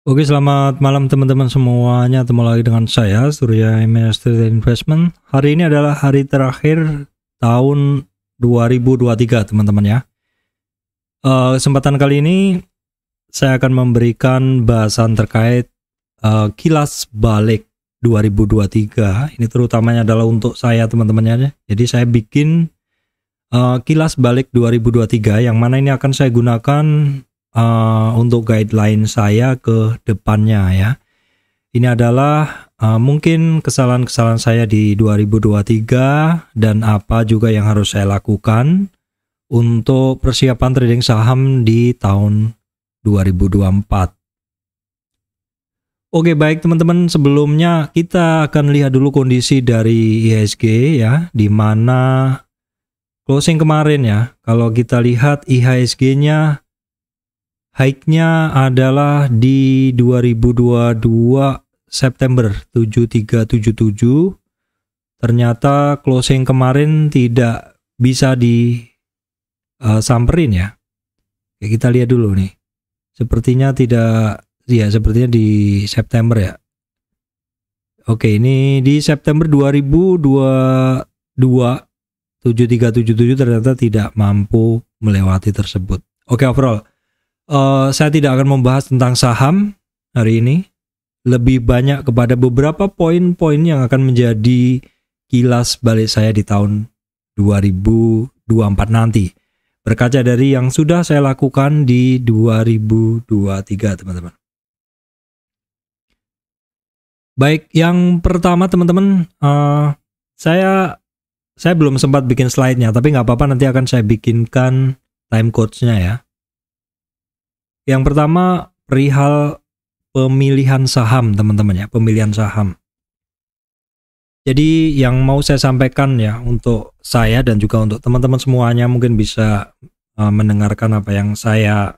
Oke, selamat malam teman-teman semuanya. Ketemu lagi dengan saya, Surya Ministry Investment. Hari ini adalah hari terakhir tahun 2023, teman-teman ya. Kesempatan kali ini saya akan memberikan bahasan terkait kilas balik 2023. Ini terutamanya adalah untuk saya, teman-teman ya. Jadi saya bikin kilas balik 2023 yang mana ini akan saya gunakan untuk guideline saya ke depannya ya. Ini adalah mungkin kesalahan-kesalahan saya di 2023 dan apa juga yang harus saya lakukan untuk persiapan trading saham di tahun 2024. Oke, baik teman-teman, sebelumnya kita akan lihat dulu kondisi dari IHSG ya, di mana closing kemarin ya. Kalau kita lihat IHSG-nya high-nya adalah di 2022 September 7377. Ternyata closing kemarin tidak bisa disamperin ya. Oke, kita lihat dulu nih. Sepertinya tidak, ya sepertinya di September ya. Oke, ini di September 2022 7377 ternyata tidak mampu melewati tersebut. Oke, overall saya tidak akan membahas tentang saham hari ini, lebih banyak kepada beberapa poin-poin yang akan menjadi kilas balik saya di tahun 2024 nanti, berkaca dari yang sudah saya lakukan di 2023, teman-teman. Baik, yang pertama teman-teman, saya belum sempat bikin slide-nya, tapi nggak apa-apa, nanti akan saya bikinkan time codes-nya ya. Yang pertama, perihal pemilihan saham, teman-teman ya, pemilihan saham. Jadi yang mau saya sampaikan ya, untuk saya dan juga untuk teman-teman semuanya mungkin bisa mendengarkan apa yang saya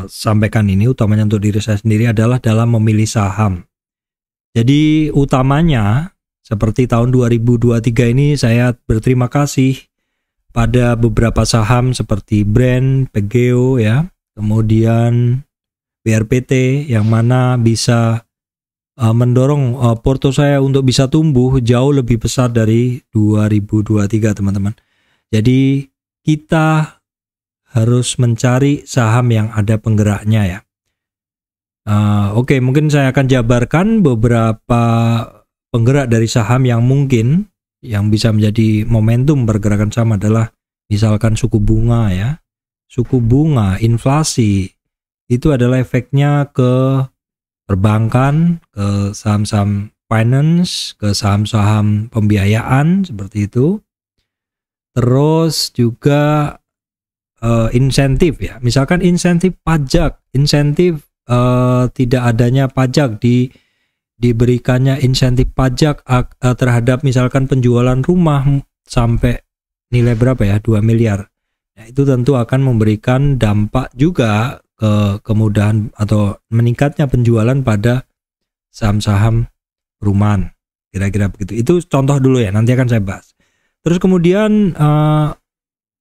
sampaikan ini, utamanya untuk diri saya sendiri, adalah dalam memilih saham. Jadi utamanya, seperti tahun 2023 ini saya berterima kasih pada beberapa saham seperti Brand, Pegeo ya, kemudian BRPT yang mana bisa mendorong porto saya untuk bisa tumbuh jauh lebih besar dari 2023, teman-teman. Jadi kita harus mencari saham yang ada penggeraknya ya. Oke, mungkin saya akan jabarkan beberapa penggerak dari saham yang mungkin yang bisa menjadi momentum pergerakan saham adalah misalkan suku bunga ya. Suku bunga, inflasi, itu adalah efeknya ke perbankan, ke saham-saham finance, ke saham-saham pembiayaan, seperti itu. Terus juga insentif ya, misalkan insentif pajak, insentif tidak adanya pajak, diberikannya insentif pajak terhadap misalkan penjualan rumah sampai nilai berapa ya, 2 miliar. Nah, itu tentu akan memberikan dampak juga ke kemudahan atau meningkatnya penjualan pada saham-saham perumahan. Kira-kira begitu. Itu contoh dulu ya, nanti akan saya bahas. Terus kemudian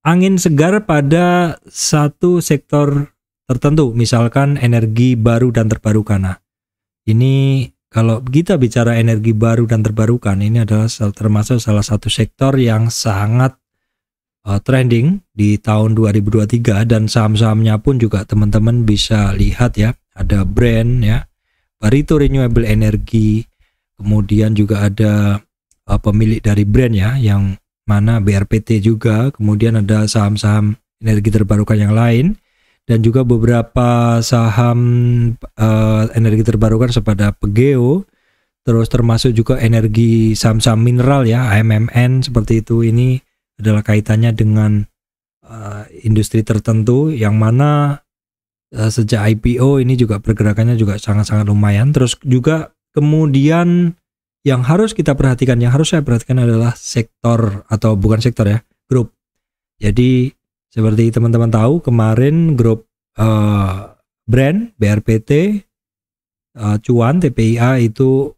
angin segar pada satu sektor tertentu, misalkan energi baru dan terbarukan. Nah, ini kalau kita bicara energi baru dan terbarukan, ini adalah termasuk salah satu sektor yang sangat trending di tahun 2023, dan saham-sahamnya pun juga teman-teman bisa lihat ya, ada Brand ya, Barito Renewable Energy, kemudian juga ada pemilik dari Brand ya, yang mana BRPT juga, kemudian ada saham-saham energi terbarukan yang lain, dan juga beberapa saham energi terbarukan seperti Pegeo, terus termasuk juga energi saham-saham mineral ya, AMMN seperti itu. Ini adalah kaitannya dengan industri tertentu yang mana sejak IPO ini juga pergerakannya juga sangat-sangat lumayan. Terus juga kemudian yang harus kita perhatikan, yang harus saya perhatikan adalah sektor, atau bukan sektor ya, grup. Jadi seperti teman-teman tahu, kemarin grup Brand, BRPT, Cuan, TPIA itu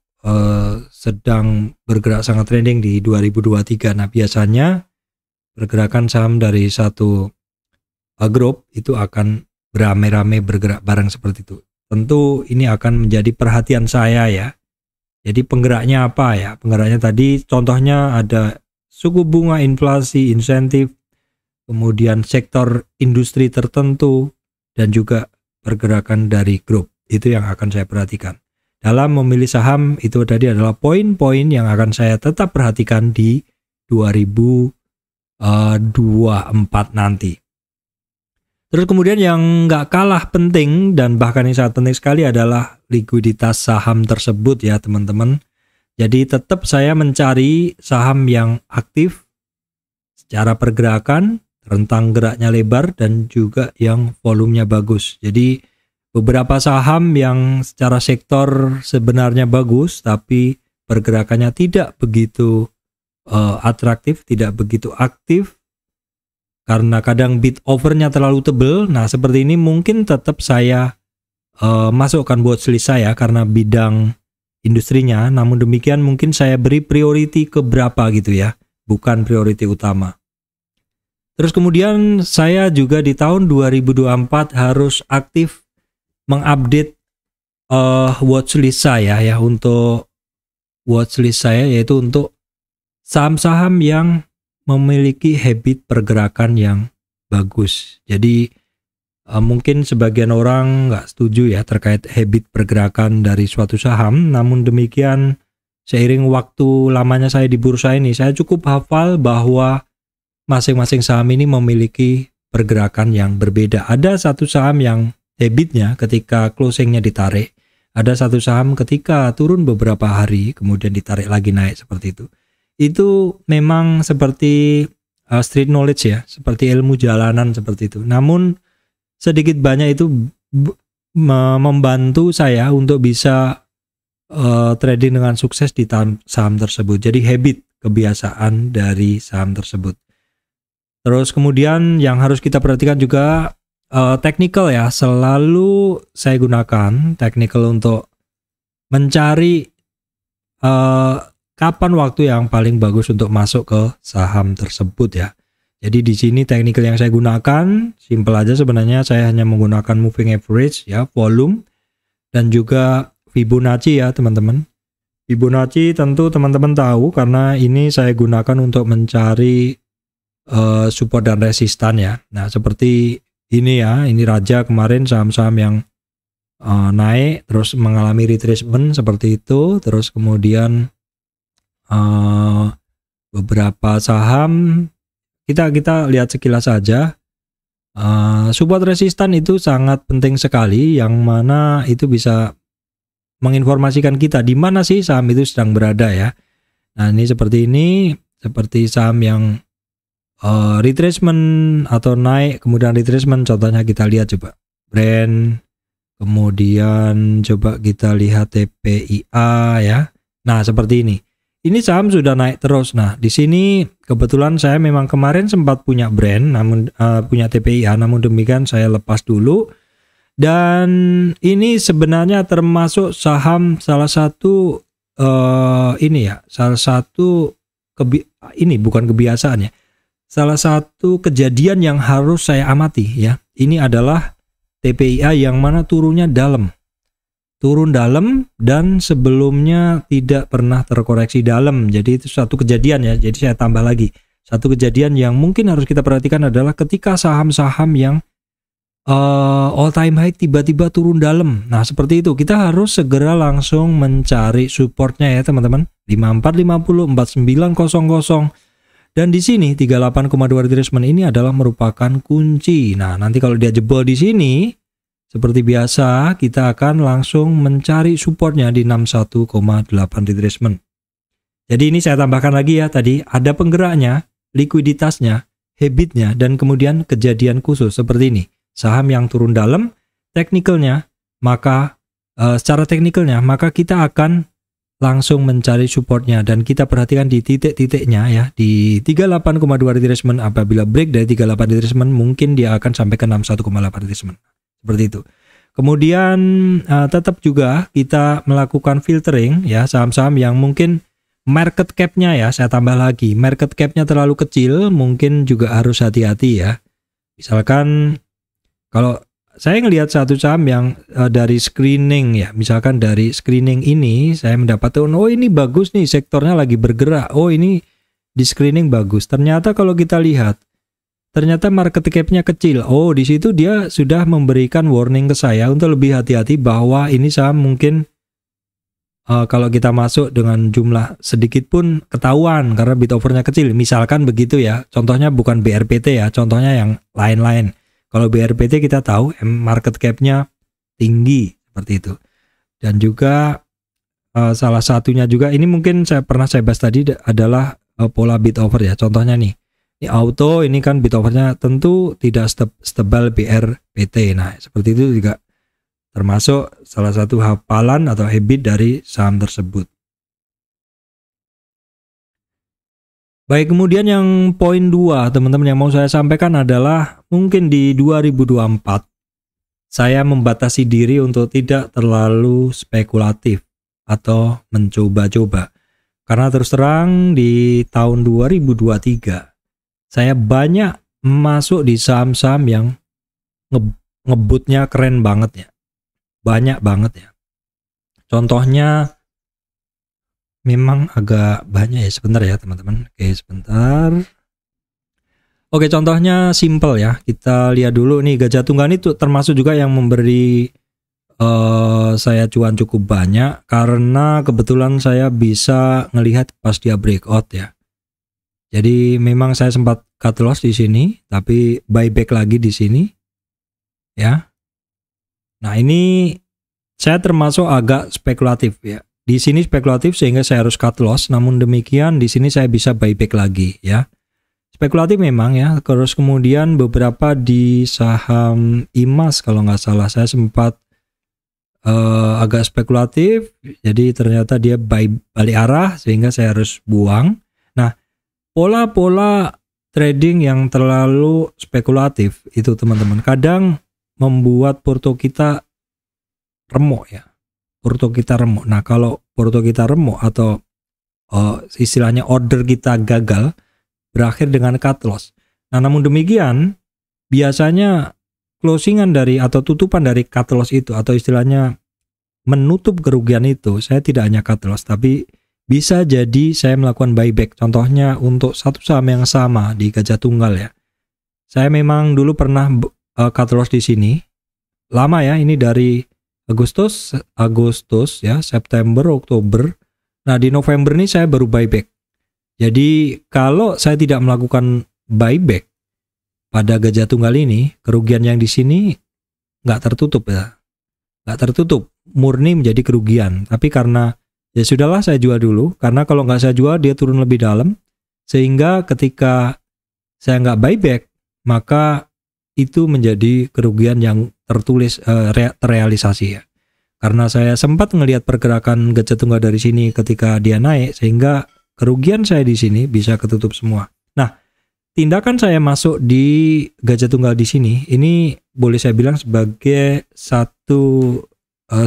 sedang bergerak sangat trending di 2023. Nah, biasanya pergerakan saham dari satu grup itu akan beramai-ramai bergerak bareng seperti itu. tentu ini akan menjadi perhatian saya ya. Jadi penggeraknya apa ya? Penggeraknya tadi contohnya ada suku bunga, inflasi, insentif, kemudian sektor industri tertentu, dan juga pergerakan dari grup. Itu yang akan saya perhatikan. Dalam memilih saham itu tadi adalah poin-poin yang akan saya tetap perhatikan di 2024 nanti. Terus kemudian yang nggak kalah penting dan bahkan yang sangat penting sekali adalah likuiditas saham tersebut ya teman-teman. Jadi tetap saya mencari saham yang aktif secara pergerakan, rentang geraknya lebar, dan juga yang volumenya bagus. Jadi beberapa saham yang secara sektor sebenarnya bagus tapi pergerakannya tidak begitu atraktif, tidak begitu aktif, karena kadang bid overnya terlalu tebal. Nah seperti ini mungkin tetap saya masukkan watchlist saya karena bidang industrinya. Namun demikian mungkin saya beri priority ke berapa gitu ya, bukan priority utama. Terus kemudian saya juga di tahun 2024 harus aktif mengupdate watchlist saya ya. Untuk watchlist saya yaitu untuk saham-saham yang memiliki habit pergerakan yang bagus. Jadi mungkin sebagian orang nggak setuju ya terkait habit pergerakan dari suatu saham. Namun demikian seiring waktu lamanya saya di bursa ini, saya cukup hafal bahwa masing-masing saham ini memiliki pergerakan yang berbeda. Ada satu saham yang habitnya ketika closingnya ditarik, ada satu saham ketika turun beberapa hari kemudian ditarik lagi naik seperti itu. Itu memang seperti street knowledge ya, seperti ilmu jalanan seperti itu. Namun sedikit banyak itu membantu saya untuk bisa trading dengan sukses di saham tersebut. Jadi habit, kebiasaan dari saham tersebut. Terus kemudian yang harus kita perhatikan juga technical ya. Selalu saya gunakan technical untuk mencari kapan waktu yang paling bagus untuk masuk ke saham tersebut ya. Jadi di sini technical yang saya gunakan simple aja sebenarnya, saya hanya menggunakan moving average ya, volume, dan juga Fibonacci ya teman-teman. Fibonacci tentu teman-teman tahu karena ini saya gunakan untuk mencari support dan resistan ya. Nah seperti ini ya, ini Raja kemarin saham-saham yang naik terus mengalami retracement seperti itu. Terus kemudian beberapa saham kita lihat sekilas saja. Support resistan itu sangat penting sekali, yang mana itu bisa menginformasikan kita di mana sih saham itu sedang berada ya. Nah ini seperti saham yang retracement atau naik kemudian retracement. Contohnya kita lihat coba brand, kemudian coba kita lihat TPIA ya. Nah seperti ini. Ini saham sudah naik terus. Nah, di sini kebetulan saya memang kemarin sempat punya brand, namun punya TPIA, namun demikian saya lepas dulu. Dan ini sebenarnya termasuk saham salah satu ini bukan kebiasaan ya. Salah satu kejadian yang harus saya amati ya. Ini adalah TPIA yang mana turun dalam dan sebelumnya tidak pernah terkoreksi dalam. Jadi itu satu kejadian ya. Jadi saya tambah lagi. Satu kejadian yang mungkin harus kita perhatikan adalah ketika saham-saham yang all time high tiba-tiba turun dalam. Nah seperti itu kita harus segera langsung mencari supportnya ya teman-teman. 5450, 4900. Dan di sini 38,2 retracement ini adalah merupakan kunci. Nah nanti kalau dia jebol di sini, seperti biasa, kita akan langsung mencari supportnya di 61,8 retracement. Jadi ini saya tambahkan lagi ya, tadi ada penggeraknya, likuiditasnya, habitnya, dan kemudian kejadian khusus seperti ini. Saham yang turun dalam, teknikalnya, maka secara teknikalnya, maka kita akan langsung mencari supportnya. Dan kita perhatikan di titik-titiknya ya, di 38,2 retracement. Apabila break dari 38 retracement, mungkin dia akan sampai ke 61,8 retracement. Seperti itu. Kemudian tetap juga kita melakukan filtering ya, saham-saham yang mungkin market cap-nya ya, saya tambah lagi, market cap-nya terlalu kecil, mungkin juga harus hati-hati ya. Misalkan kalau saya ngelihat satu saham yang dari screening ya, misalkan dari screening ini saya mendapatkan, oh ini bagus nih, sektornya lagi bergerak, oh ini di screening bagus. Ternyata kalau kita lihat, ternyata market cap-nya kecil. Oh, di situ dia sudah memberikan warning ke saya untuk lebih hati-hati bahwa ini saham mungkin kalau kita masuk dengan jumlah sedikit pun ketahuan karena bid overnya kecil. Misalkan begitu ya. Contohnya bukan BRPT ya, contohnya yang lain-lain. Kalau BRPT kita tahu market cap-nya tinggi seperti itu. Dan juga salah satunya juga ini mungkin saya bahas tadi adalah pola bid over ya. Contohnya nih, ini auto ini kan bid overnya tentu tidak setebal BRPT. Nah, seperti itu juga termasuk salah satu hafalan atau habit dari saham tersebut. Baik, kemudian yang poin 2 teman-teman yang mau saya sampaikan adalah mungkin di 2024 saya membatasi diri untuk tidak terlalu spekulatif atau mencoba-coba. Karena terus terang di tahun 2023 saya banyak masuk di saham-saham yang ngebutnya keren banget ya. Banyak banget ya. Contohnya memang agak banyak ya, sebentar ya teman-teman. Oke, sebentar. Oke, contohnya simple ya. Kita lihat dulu nih, Gajah Tunggal itu termasuk juga yang memberi saya cuan cukup banyak karena kebetulan saya bisa ngelihat pas dia breakout ya. Jadi memang saya sempat cut loss di sini, tapi buyback lagi di sini ya. Nah, ini saya termasuk agak spekulatif ya. Di sini spekulatif sehingga saya harus cut loss, namun demikian di sini saya bisa buyback lagi ya. Spekulatif memang ya. Terus kemudian beberapa di saham IMAS kalau nggak salah saya sempat agak spekulatif, jadi ternyata dia balik arah sehingga saya harus buang. Nah, pola-pola trading yang terlalu spekulatif itu teman-teman kadang membuat porto kita remuk ya. Porto kita remuk. Nah, kalau porto kita remuk atau istilahnya order kita gagal, berakhir dengan cut loss. Nah, namun demikian biasanya closingan dari atau tutupan dari cut loss itu atau istilahnya menutup kerugian itu, saya tidak hanya cut loss tapi bisa jadi saya melakukan buyback. Contohnya untuk satu saham yang sama di Gajah Tunggal ya. Saya memang dulu pernah cut loss di sini. Lama ya, ini dari Agustus ya, September, Oktober. Nah, di November ini saya baru buyback. Jadi kalau saya tidak melakukan buyback pada Gajah Tunggal ini, kerugian yang di sini nggak tertutup ya. Nggak tertutup, murni menjadi kerugian. Tapi karena ya sudahlah saya jual dulu, karena kalau nggak saya jual dia turun lebih dalam. Sehingga ketika saya nggak buyback, maka itu menjadi kerugian yang terrealisasi ya. Karena saya sempat melihat pergerakan Gajah Tunggal dari sini ketika dia naik, sehingga kerugian saya di sini bisa ketutup semua. Nah, tindakan saya masuk di Gajah Tunggal di sini, ini boleh saya bilang sebagai satu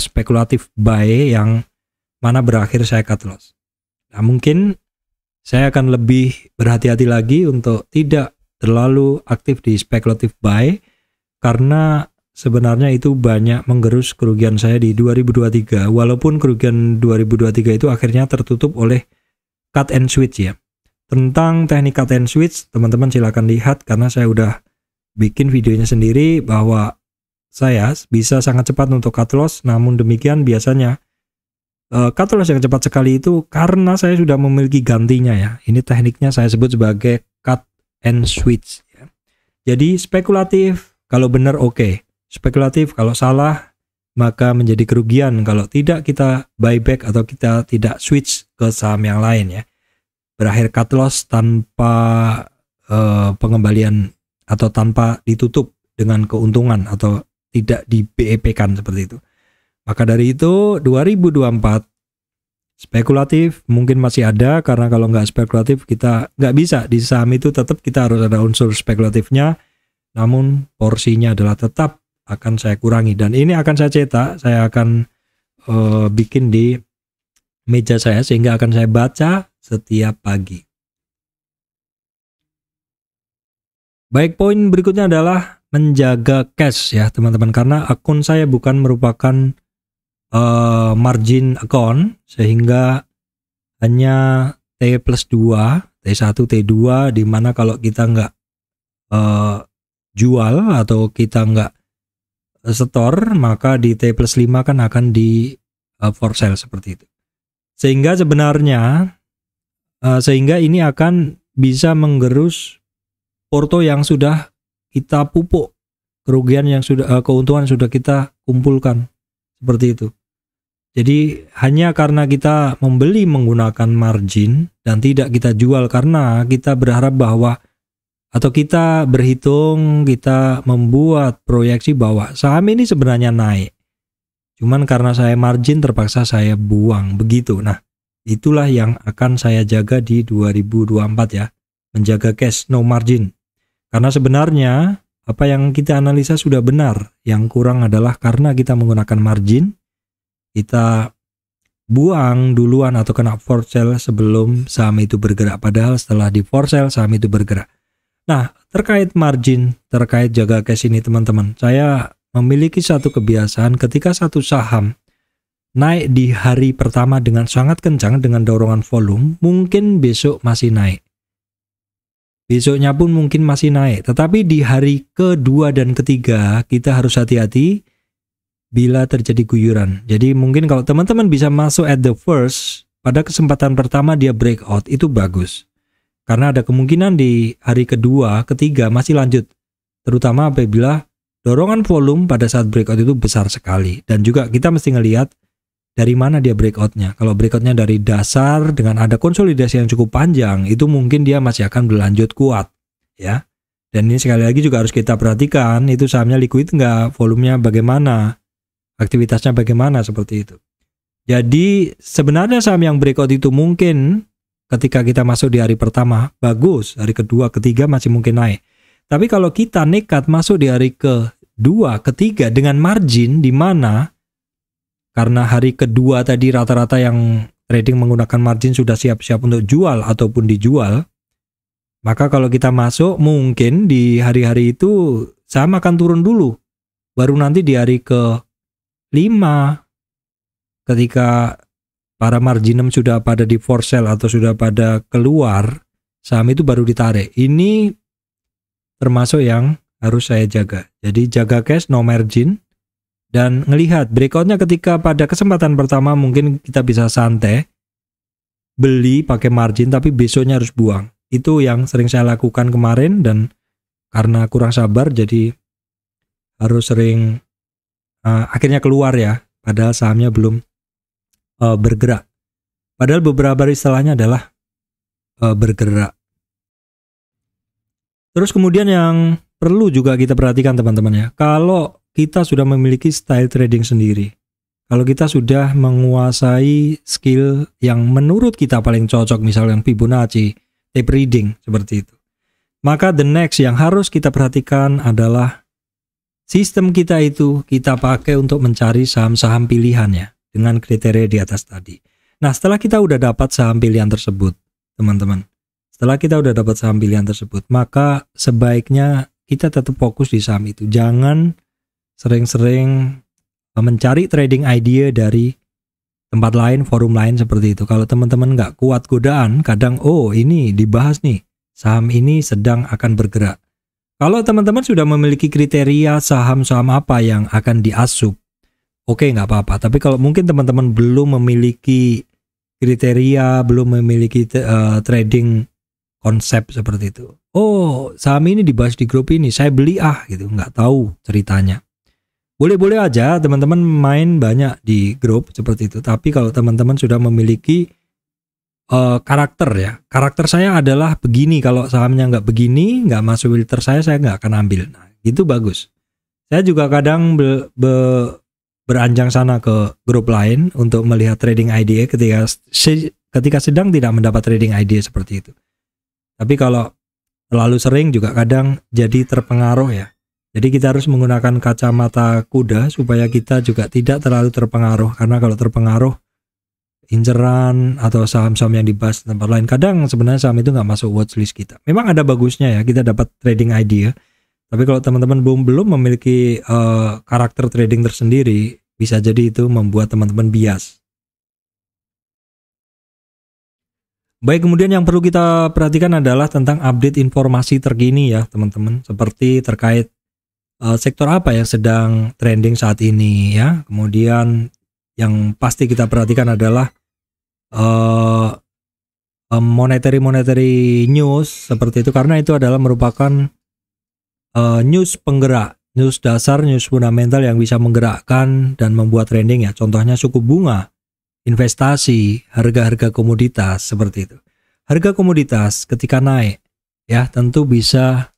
spekulatif buy yang mana berakhir saya cut loss. Nah, mungkin saya akan lebih berhati-hati lagi untuk tidak terlalu aktif di spekulatif buy karena sebenarnya itu banyak menggerus kerugian saya di 2023. Walaupun kerugian 2023 itu akhirnya tertutup oleh cut and switch ya. Tentang teknik cut and switch, teman-teman silakan lihat karena saya udah bikin videonya sendiri bahwa saya bisa sangat cepat untuk cut loss. Namun demikian biasanya cut loss yang cepat sekali itu karena saya sudah memiliki gantinya ya. Ini tekniknya saya sebut sebagai cut and switch ya. Jadi spekulatif kalau benar oke. Spekulatif kalau salah maka menjadi kerugian kalau tidak kita buyback atau kita tidak switch ke saham yang lain ya. Berakhir cut loss tanpa pengembalian atau tanpa ditutup dengan keuntungan atau tidak di BEP kan seperti itu. Maka dari itu 2024 spekulatif mungkin masih ada karena kalau nggak spekulatif kita nggak bisa di saham itu tetap kita harus ada unsur spekulatifnya. Namun porsinya adalah tetap akan saya kurangi dan ini akan saya cetak, saya akan bikin di meja saya sehingga akan saya baca setiap pagi. Baik, poin berikutnya adalah menjaga cash ya teman-teman, karena akun saya bukan merupakan margin account, sehingga hanya T+2, T1, T2, dimana kalau kita nggak jual atau kita nggak setor, maka di T+5 kan akan di for sale seperti itu. Sehingga sebenarnya sehingga ini akan bisa menggerus porto yang sudah kita pupuk, kerugian yang sudah keuntungan sudah kita kumpulkan seperti itu. Jadi hanya karena kita membeli menggunakan margin dan tidak kita jual karena kita berharap bahwa, atau kita berhitung, kita membuat proyeksi bahwa saham ini sebenarnya naik. Cuman karena saya margin terpaksa saya buang, begitu. Nah, itulah yang akan saya jaga di 2024 ya. Menjaga cash no margin. Karena sebenarnya apa yang kita analisa sudah benar. Yang kurang adalah karena kita menggunakan margin, kita buang duluan atau kena for sale sebelum saham itu bergerak. Padahal setelah di for sale saham itu bergerak. Nah, terkait margin, terkait jaga cash ini teman-teman, saya memiliki satu kebiasaan ketika satu saham naik di hari pertama dengan sangat kencang dengan dorongan volume, mungkin besok masih naik. Besoknya pun mungkin masih naik, tetapi di hari kedua dan ketiga kita harus hati-hati bila terjadi guyuran. Jadi mungkin kalau teman-teman bisa masuk at the first, pada kesempatan pertama dia breakout, itu bagus. Karena ada kemungkinan di hari kedua, ketiga masih lanjut. Terutama apabila dorongan volume pada saat breakout itu besar sekali. Dan juga kita mesti ngelihat dari mana dia breakoutnya. Kalau breakoutnya dari dasar dengan ada konsolidasi yang cukup panjang, itu mungkin dia masih akan berlanjut kuat. Ya. Dan ini sekali lagi juga harus kita perhatikan, itu sahamnya liquid nggak, volumenya bagaimana, aktivitasnya bagaimana, seperti itu. Jadi sebenarnya saham yang breakout itu mungkin ketika kita masuk di hari pertama bagus, hari kedua, ketiga masih mungkin naik. Tapi kalau kita nekat masuk di hari kedua, ketiga dengan margin di mana karena hari kedua tadi rata-rata yang trading menggunakan margin sudah siap-siap untuk jual ataupun dijual, maka kalau kita masuk mungkin di hari-hari itu saham akan turun dulu. Baru nanti di hari ke-5 ketika para marginem sudah pada di for sale atau sudah pada keluar, saham itu baru ditarik. Ini termasuk yang harus saya jaga. Jadi jaga cash, no margin, dan ngelihat breakoutnya ketika pada kesempatan pertama mungkin kita bisa santai, beli pakai margin, tapi besoknya harus buang. Itu yang sering saya lakukan kemarin, dan karena kurang sabar jadi harus sering akhirnya keluar ya, padahal sahamnya belum bergerak. Padahal beberapa hari setelahnya adalah bergerak. Terus kemudian yang perlu juga kita perhatikan teman-teman ya, kalau kita sudah memiliki style trading sendiri, kalau kita sudah menguasai skill yang menurut kita paling cocok, misalnya Fibonacci, tape reading, seperti itu, maka the next yang harus kita perhatikan adalah sistem kita itu kita pakai untuk mencari saham-saham pilihannya dengan kriteria di atas tadi. Nah, setelah kita udah dapat saham pilihan tersebut, teman-teman, setelah kita udah dapat saham pilihan tersebut, maka sebaiknya kita tetap fokus di saham itu. Jangan sering-sering mencari trading idea dari tempat lain, forum lain seperti itu. Kalau teman-teman nggak kuat godaan, kadang ini dibahas nih, saham ini sedang akan bergerak. Kalau teman-teman sudah memiliki kriteria saham-saham apa yang akan diasup, oke, nggak apa-apa. Tapi kalau mungkin teman-teman belum memiliki kriteria, belum memiliki trading konsep seperti itu, saham ini dibahas di grup ini, saya beli gitu, nggak tahu ceritanya. Boleh-boleh aja teman-teman main banyak di grup seperti itu. Tapi kalau teman-teman sudah memiliki karakter ya, karakter saya adalah begini, kalau sahamnya nggak begini, nggak masuk filter saya nggak akan ambil. Nah, itu bagus. Saya juga kadang beranjang sana ke grup lain untuk melihat trading idea ketika sedang tidak mendapat trading idea seperti itu. Tapi kalau terlalu sering juga kadang jadi terpengaruh ya. Jadi kita harus menggunakan kacamata kuda supaya kita juga tidak terlalu terpengaruh. Karena kalau terpengaruh inceran atau saham-saham yang dibahas di tempat lain, kadang sebenarnya saham itu nggak masuk watchlist kita. Memang ada bagusnya ya, kita dapat trading idea, Tapi kalau teman-teman belum memiliki karakter trading tersendiri, bisa jadi itu membuat teman-teman bias. Baik, kemudian yang perlu kita perhatikan adalah tentang update informasi terkini ya teman-teman, seperti terkait sektor apa yang sedang trending saat ini ya. Kemudian yang pasti kita perhatikan adalah monetary news seperti itu, karena itu adalah merupakan news penggerak, news dasar, news fundamental yang bisa menggerakkan dan membuat trending ya. Contohnya suku bunga, investasi, harga-harga komoditas seperti itu. Harga komoditas ketika naik ya tentu bisa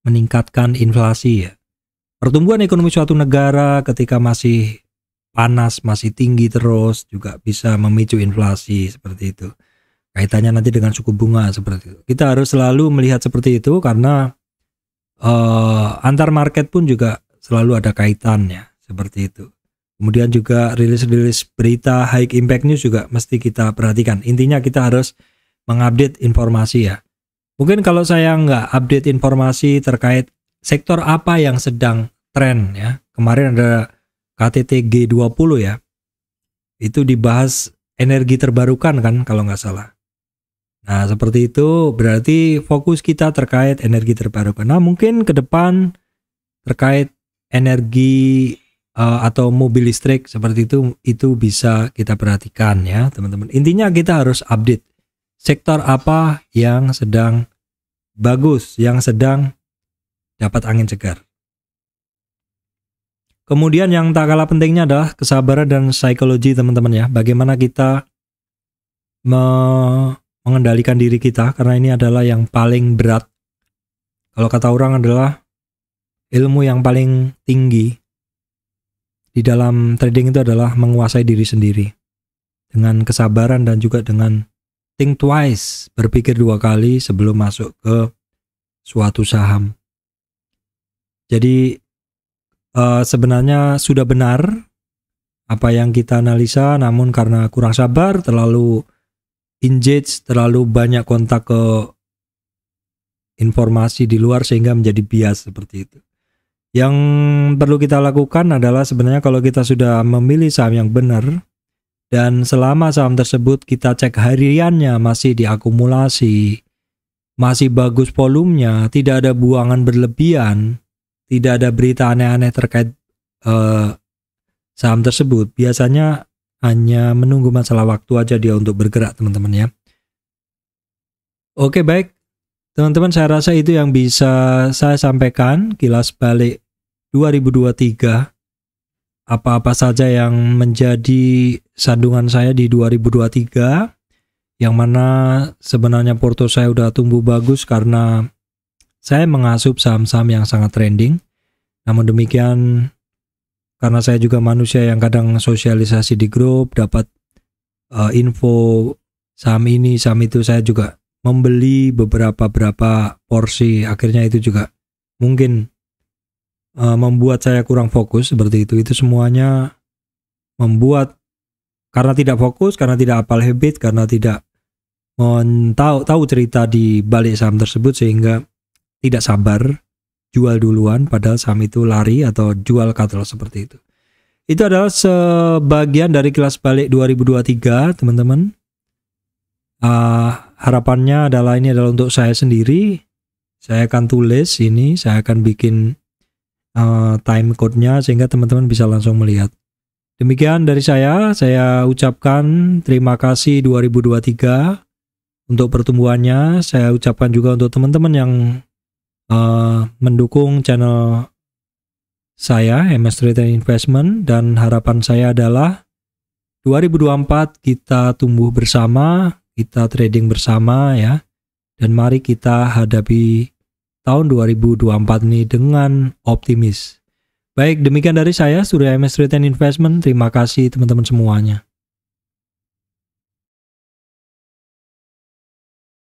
meningkatkan inflasi ya. Pertumbuhan ekonomi suatu negara ketika masih panas, masih tinggi terus juga bisa memicu inflasi seperti itu. Kaitannya nanti dengan suku bunga seperti itu. Kita harus selalu melihat seperti itu karena antar market pun juga selalu ada kaitannya seperti itu. Kemudian juga rilis-rilis berita high impact news juga mesti kita perhatikan. Intinya kita harus mengupdate informasi ya. Mungkin kalau saya nggak update informasi terkait sektor apa yang sedang tren ya. Kemarin ada KTT G20 ya. Itu dibahas energi terbarukan kan kalau nggak salah. Nah, seperti itu berarti fokus kita terkait energi terbarukan. Nah, mungkin ke depan terkait energi atau mobil listrik seperti itu bisa kita perhatikan ya, teman-teman. Intinya kita harus update sektor apa yang sedang bagus, yang sedang dapat angin segar. Kemudian yang tak kalah pentingnya adalah kesabaran dan psikologi, teman-teman ya. Bagaimana kita mengendalikan diri kita, karena ini adalah yang paling berat. Kalau kata orang adalah ilmu yang paling tinggi di dalam trading itu adalah menguasai diri sendiri. Dengan kesabaran dan juga dengan think twice, berpikir 2 kali sebelum masuk ke suatu saham. Jadi sebenarnya sudah benar apa yang kita analisa, namun karena kurang sabar, terlalu engage, terlalu banyak kontak ke informasi di luar sehingga menjadi bias seperti itu. Yang perlu kita lakukan adalah sebenarnya kalau kita sudah memilih saham yang benar dan selama saham tersebut kita cek hariannya masih diakumulasi, masih bagus volumenya, tidak ada buangan berlebihan, tidak ada berita aneh-aneh terkait saham tersebut, biasanya hanya menunggu masalah waktu aja dia untuk bergerak, teman-teman ya. Oke, baik teman-teman, saya rasa itu yang bisa saya sampaikan kilas balik 2023. Apa-apa saja yang menjadi sandungan saya di 2023, yang mana sebenarnya porto saya udah tumbuh bagus karena saya mengasup saham-saham yang sangat trending. Namun demikian, karena saya juga manusia yang kadang sosialisasi di grup, dapat info saham ini, saham itu, saya juga membeli beberapa porsi. Akhirnya itu juga mungkin membuat saya kurang fokus seperti itu. Itu semuanya membuat karena tidak fokus, karena tidak hafal habit, karena tidak tahu cerita di balik saham tersebut, sehingga tidak sabar jual duluan padahal saham itu lari atau jual cut loss seperti itu. Itu adalah sebagian dari kilas balik 2023, teman-teman. Harapannya adalah ini adalah untuk saya sendiri. Saya akan tulis ini, saya akan bikin time code-nya sehingga teman-teman bisa langsung melihat. Demikian dari saya ucapkan terima kasih 2023 untuk pertumbuhannya. Saya ucapkan juga untuk teman-teman yang mendukung channel saya, MS Trade and Investment, dan harapan saya adalah 2024 kita tumbuh bersama, kita trading bersama ya, dan mari kita hadapi tahun 2024 ini dengan optimis. Baik, demikian dari saya, Surya MS Trade and Investment. Terima kasih teman-teman semuanya.